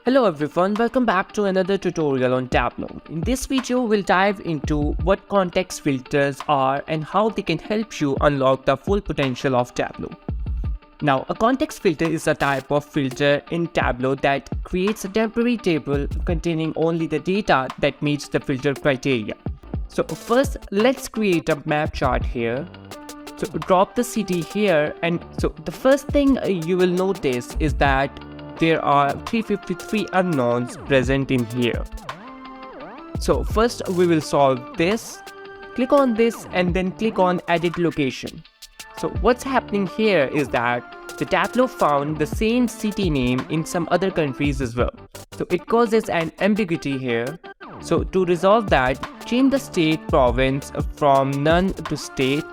Hello everyone, welcome back to another tutorial on Tableau. In this video, we'll dive into what context filters are and how they can help you unlock the full potential of Tableau. Now, a context filter is a type of filter in Tableau that creates a temporary table containing only the data that meets the filter criteria. So first, let's create a map chart here. So drop the city here, and so the first thing you will notice is that there are 353 unknowns present in here. So first we will solve this. Click on this and then click on edit location. So what's happening here is that the Tableau found the same city name in some other countries as well. So it causes an ambiguity here. So to resolve that, change the state province from none to state.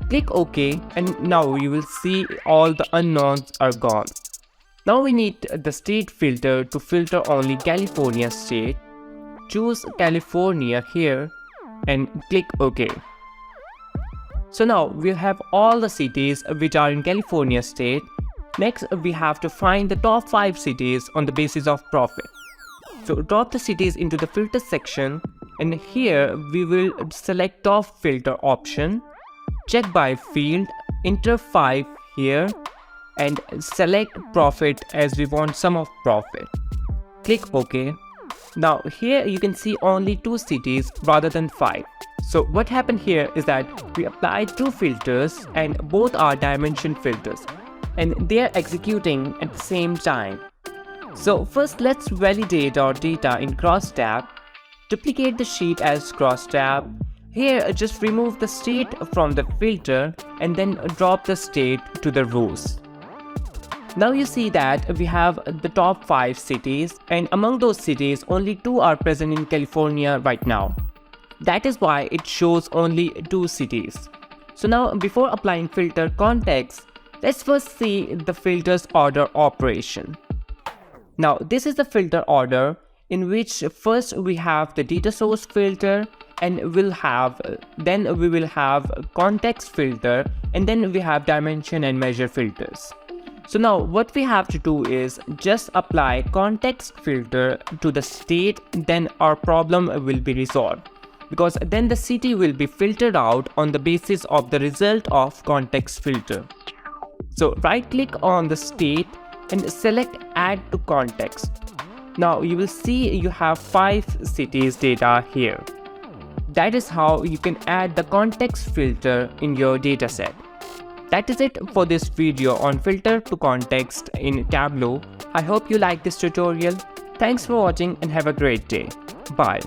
Click OK, and now you will see all the unknowns are gone. Now we need the state filter to filter only California state. Choose California here and click OK. So now we have all the cities which are in California state. Next we have to find the top 5 cities on the basis of profit. So drop the cities into the filter section, and here we will select top filter option, check by field, enter 5 here, and select profit as we want sum of profit. Click OK. Now here you can see only 2 cities rather than 5. So what happened here is that we applied 2 filters and both are dimension filters, and they are executing at the same time. So first let's validate our data in cross tab. Duplicate the sheet as cross tab. Here just remove the state from the filter and then drop the state to the rows. Now you see that we have the top 5 cities, and among those cities only 2 are present in California right now. That is why it shows only 2 cities. So now before applying filter context, let's first see the filters order operation. Now this is the filter order in which first we have the data source filter, and then we will have context filter, and then we have dimension and measure filters. So now what we have to do is just apply context filter to the state, then our problem will be resolved, because then the city will be filtered out on the basis of the result of context filter. So right click on the state and select add to context. Now you will see you have 5 cities data here. That is how you can add the context filter in your dataset. That is it for this video on filter to context in Tableau. I hope you like this tutorial. Thanks for watching and have a great day. Bye.